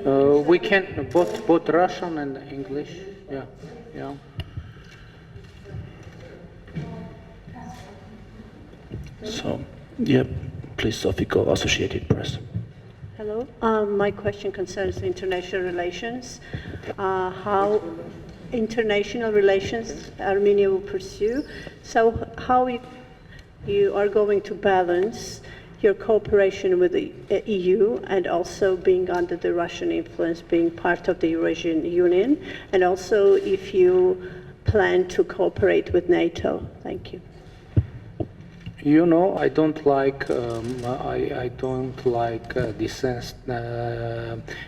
We can both Russian and English. Yeah, yeah. So, yeah, please, Sophie, go Associated Press. Hello. My question concerns international relations. How international relations Armenia will pursue. So how you are going to balance your cooperation with the EU and also being under the Russian influence, being part of the Eurasian Union, and also if you plan to cooperate with NATO. Thank you. You know, I don't like this sense.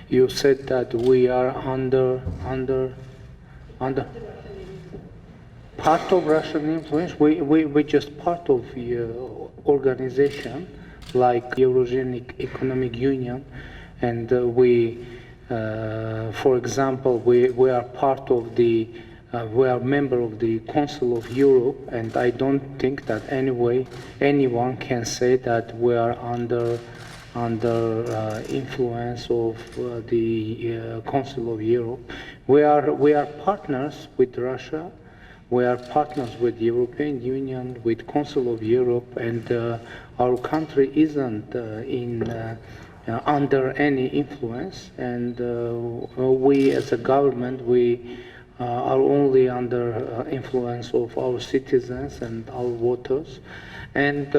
You said that we are under part of Russian influence. We just part of the organization like Eurasian Economic Union, and for example, we are part of the. We are a member of the Council of Europe, and I don't think that anyone can say that we are under influence of the Council of Europe. We are partners with Russia. We are partners with the European Union, with Council of Europe, and our country isn't under any influence. And we, as a government, are only under influence of our citizens and our voters, and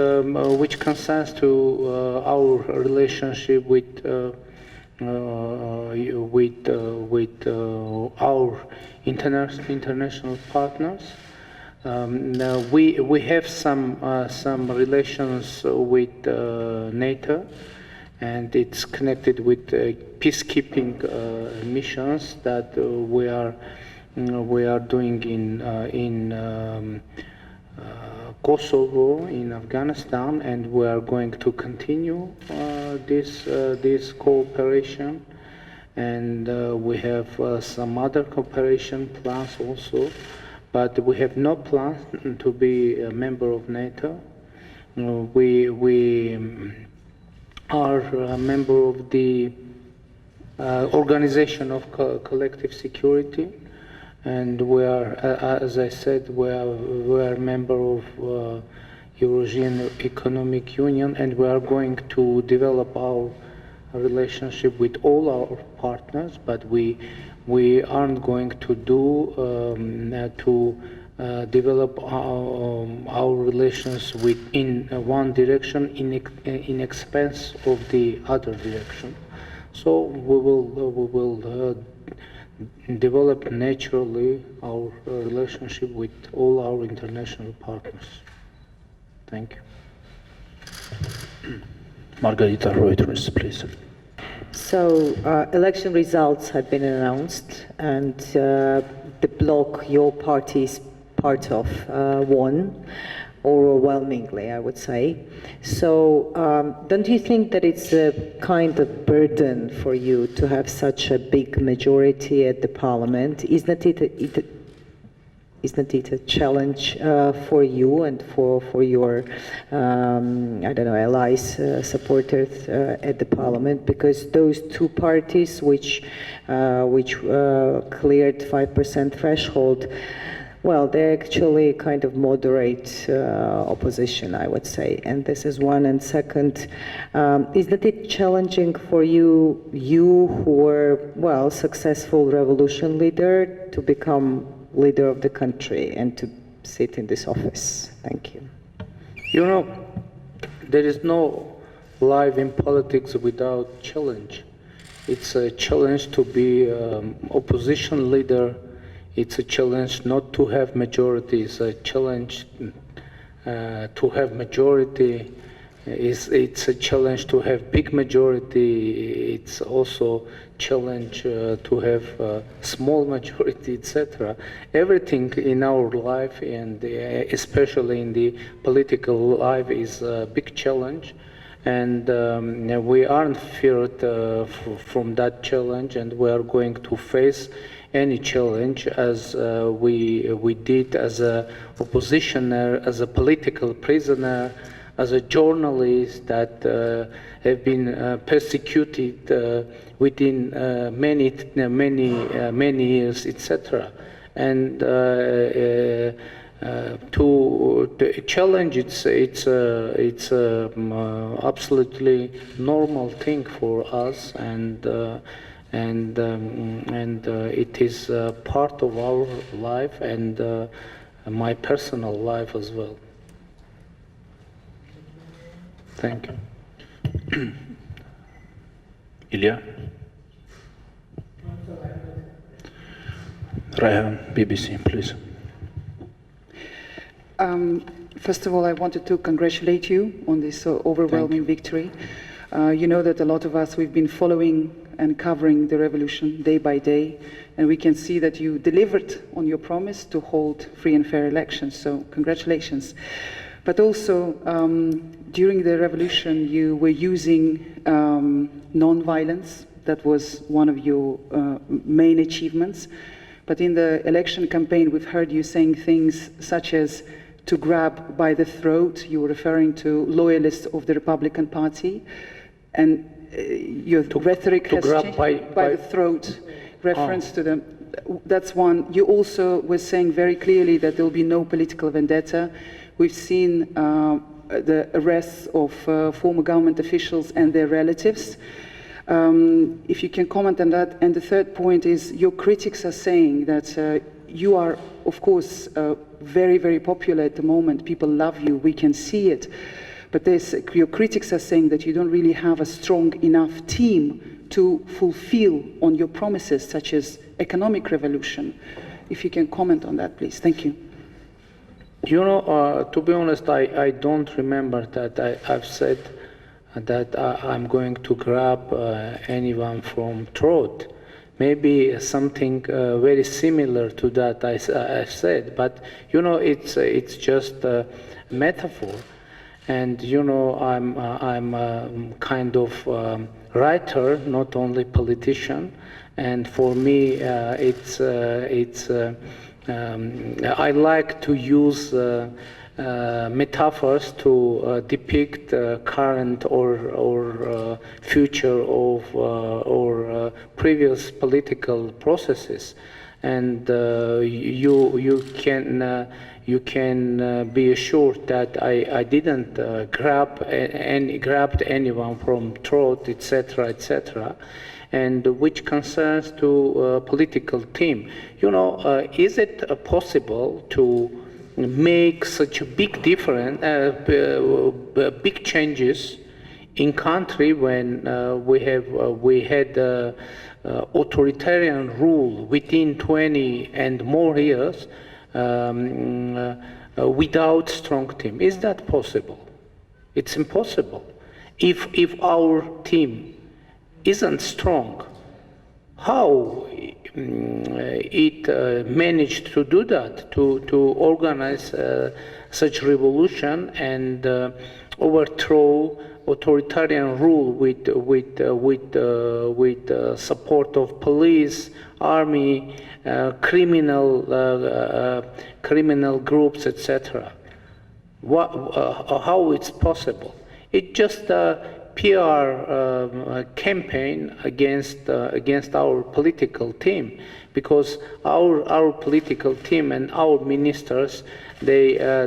which concerns to our relationship with our international partners. We have some relations with NATO, and it's connected with peacekeeping missions that we are doing in Kosovo, in Afghanistan, and we are going to continue this cooperation. And we have some other cooperation plans also, but we have no plan to be a member of NATO. We are a member of the Organization of Collective Security. And we are, as I said, we are a member of Eurasian Economic Union, and we are going to develop our relationship with all our partners. But we aren't going to develop our relations in one direction in expense of the other direction. So we will develop naturally our relationship with all our international partners. Thank you. Margarita Reuters, please. So election results have been announced, and the bloc your party is part of won overwhelmingly, I would say. So don't you think that it's a kind of burden for you to have such a big majority at the parliament? Isn't it a challenge for you and for your, I don't know, allies, supporters at the parliament? Because those two parties which cleared 5% threshold, well, they're actually kind of moderate opposition, I would say. And this is one. And second, isn't it challenging for you who were, well, successful revolution leader, to become leader of the country and to sit in this office? Thank you. You know, there is no life in politics without challenge. It's a challenge to be opposition leader. It's a challenge not to have majority. It's a challenge to have majority. It's a challenge to have big majority. It's also challenge to have small majority, etc. Everything in our life, and especially in the political life, is a big challenge. And we aren't feared from that challenge, and we are going to face any challenge as we did as a oppositioner, as a political prisoner, as a journalist that have been persecuted within many years, etc. And to challenge, it's absolutely normal thing for us, and it is part of our life and my personal life as well. Thank you. Ilya? Rayhan, BBC, please. First of all, I wanted to congratulate you on this overwhelming victory. You know that a lot of us, we've been following and covering the revolution day by day, and we can see that you delivered on your promise to hold free and fair elections, so congratulations. But also, during the revolution, you were using non-violence. That was one of your main achievements. But in the election campaign, we've heard you saying things such as to grab by the throat. You were referring to loyalists of the Republican Party. And your rhetoric has changed. By the throat, reference to them. That's one. You also were saying very clearly that there will be no political vendetta. We've seen the arrests of former government officials and their relatives. If you can comment on that. And the third point is your critics are saying that you are, of course, very, very popular at the moment. People love you. We can see it. But your critics are saying that you don't really have a strong enough team to fulfill on your promises, such as economic revolution. If you can comment on that, please. Thank you. You know, to be honest, I don't remember that I've said that I'm going to grab anyone from throat. Maybe something very similar to that I've said, but you know, it's just a metaphor. And you know, I'm kind of writer, not only politician. And for me, I like to use metaphors to depict current or future of or previous political processes, and you can be assured that I didn't grabbed anyone from throat, etc., etc. And which concerns to political team. You know, is it possible to make such a big difference, big changes in country when we had authoritarian rule within 20 and more years without strong team? Is that possible? It's impossible. If our team isn't strong, how it managed to do that, to organize such revolution and overthrow authoritarian rule with support of police, army, criminal groups, etc. How it's possible? It just PR campaign against our political team, because our political team and our ministers they are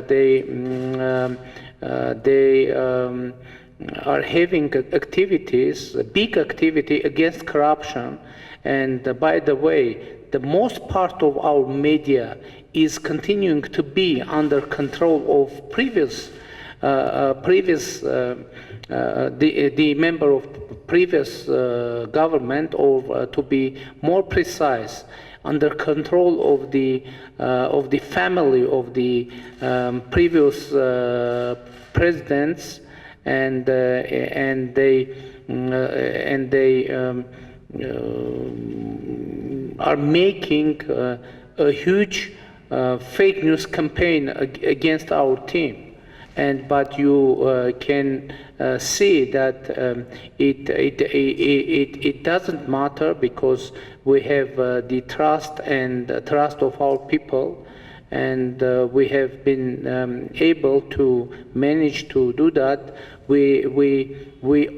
having activities, big activity against corruption. And by the way, the most part of our media is continuing to be under control of previous the member of previous government, or to be more precise, under control of the family of the previous presidents, and they are making a huge fake news campaign against our team. But you can see that it doesn't matter, because we have the trust of our people, and we have been able to manage to do that. We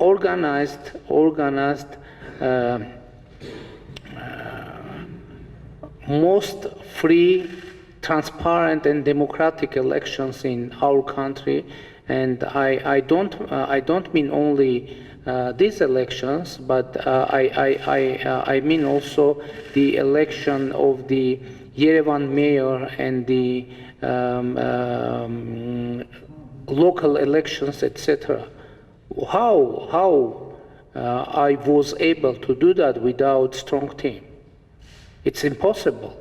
organized most free, transparent, and democratic elections in our country, and I don't mean only these elections, but I mean also the election of the Yerevan mayor and the local elections, etc. How I was able to do that without strong team? It's impossible.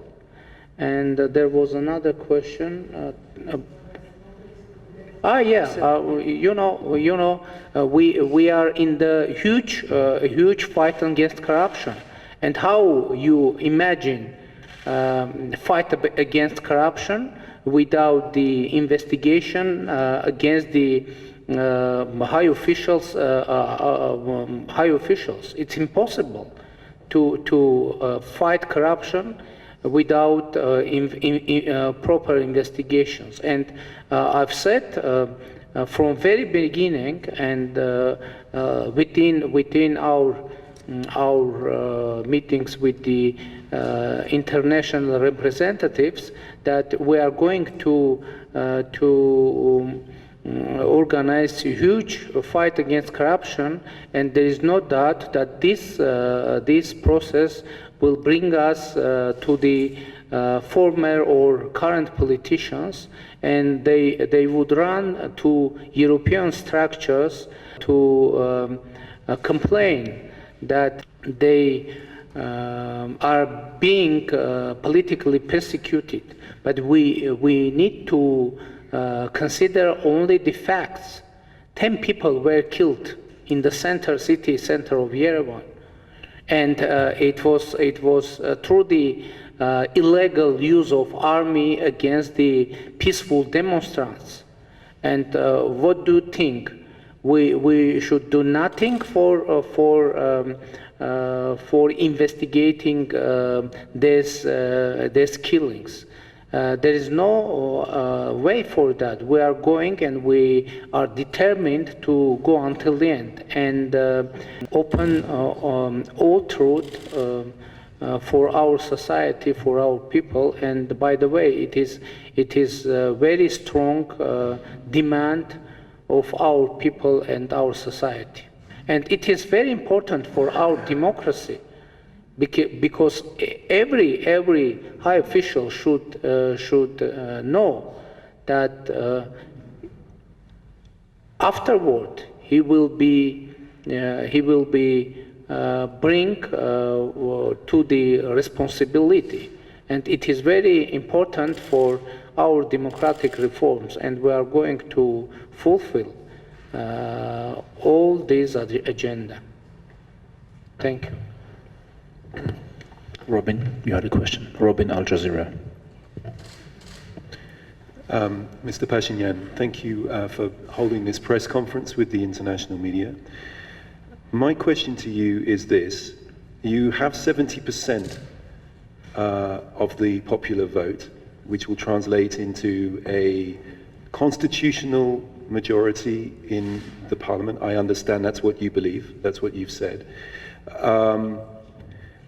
And there was another question. We are in the huge fight against corruption, and how you imagine fight against corruption without the investigation against the high officials. It's impossible to fight corruption without proper investigations. And I've said from very beginning, and within our meetings with the international representatives, that we are going to organize a huge fight against corruption, and there is no doubt that this process will bring us to the former or current politicians, and they would run to European structures to complain that they are being politically persecuted. But we need to consider only the facts. 10 people were killed in the city center of Yerevan, and it was through the illegal use of army against the peaceful demonstrants. And what do you think? We should do nothing for investigating these killings. There is no way for that. We are going, and we are determined to go until the end and open all truth for our society, for our people. And by the way, it is a very strong demand of our people and our society. And it is very important for our democracy, because every high official should know that afterward he will be bring to the responsibility, and it is very important for our democratic reforms, and we are going to fulfill all these agenda. Thank you. Robin, you had a question. Robin, Al Jazeera. Mr. Pashinyan, thank you for holding this press conference with the international media. My question to you is this. You have 70% of the popular vote, which will translate into a constitutional majority in the parliament. I understand that's what you believe, that's what you've said.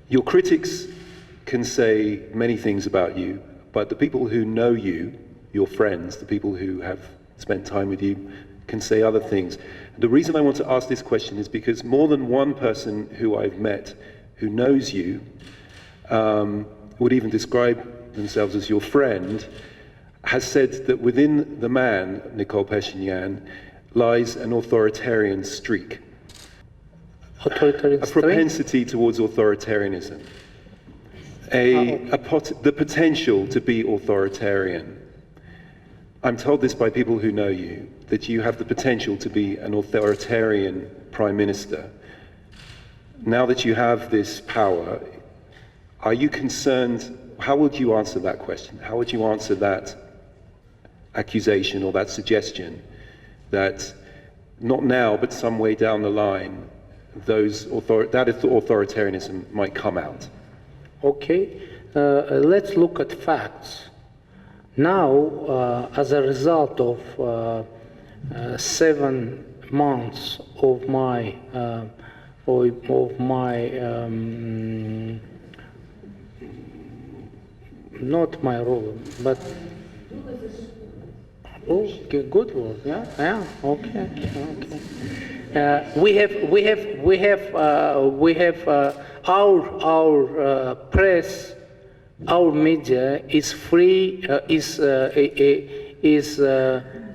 Your critics can say many things about you, but the people who know you, your friends, the people who have spent time with you, can say other things. The reason I want to ask this question is because more than one person who I've met who knows you would even describe themselves as your friend, has said that within the man, Nikol Pashinyan, lies an authoritarian streak. A propensity towards authoritarianism. The potential to be authoritarian. I'm told this by people who know you, that you have the potential to be an authoritarian prime minister. Now that you have this power, are you concerned? How would you answer that question? How would you answer that accusation or that suggestion that not now, but some way down the line, that authoritarianism might come out? Okay, let's look at facts. Now, as a result of 7 months of my not my role, but okay, good word, yeah, okay. We have our press, our media is free, is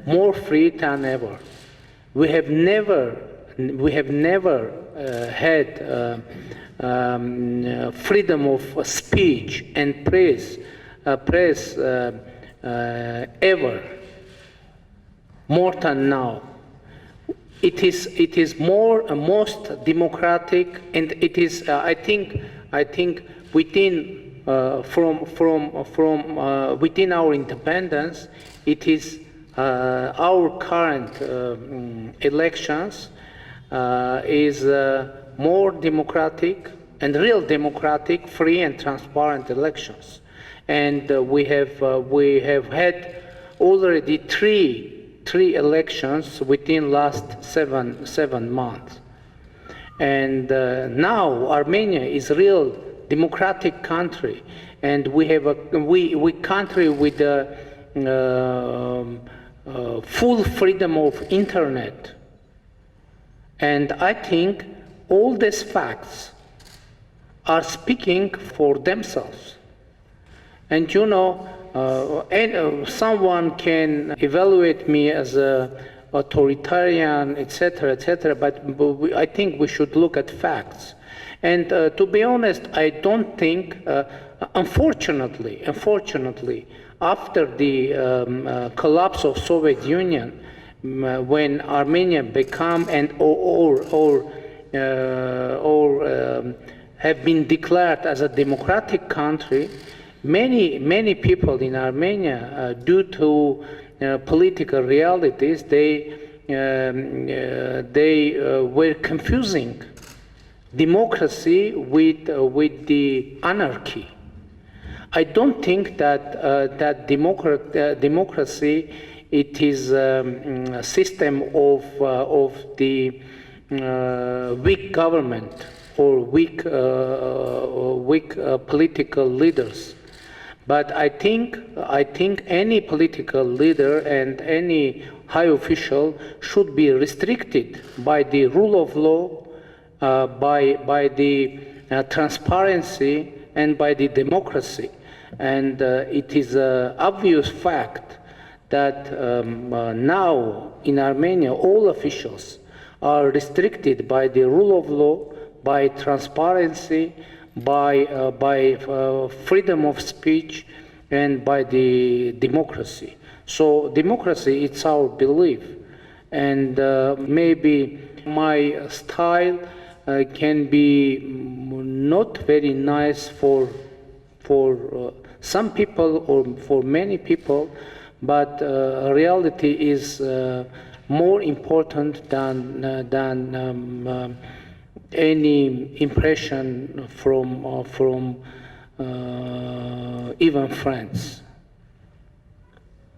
more free than ever. We have never had freedom of speech and press ever more than now. It is most democratic, and it is I think within from within our independence, it is our current elections is more democratic and real democratic, free and transparent elections, and we have had already three elections within last seven months, and now Armenia is a real democratic country, and we have we country with full freedom of internet, and I think all these facts are speaking for themselves. And you know, someone can evaluate me as a authoritarian, etc., but I think we should look at facts. And to be honest, I don't think, unfortunately, after the collapse of Soviet Union, when Armenia became have been declared as a democratic country, many people in Armenia, due to political realities, they were confusing democracy with the anarchy. I don't think that democracy it is a system of the weak government or weak political leaders. But I think any political leader and any high official should be restricted by the rule of law, by the transparency, and by the democracy. And it is an obvious fact that now in Armenia all officials are restricted by the rule of law, by transparency, by freedom of speech, and by the democracy. So democracy, it's our belief, and maybe my style can be not very nice for some people or for many people, but reality is more important than any impression from even friends.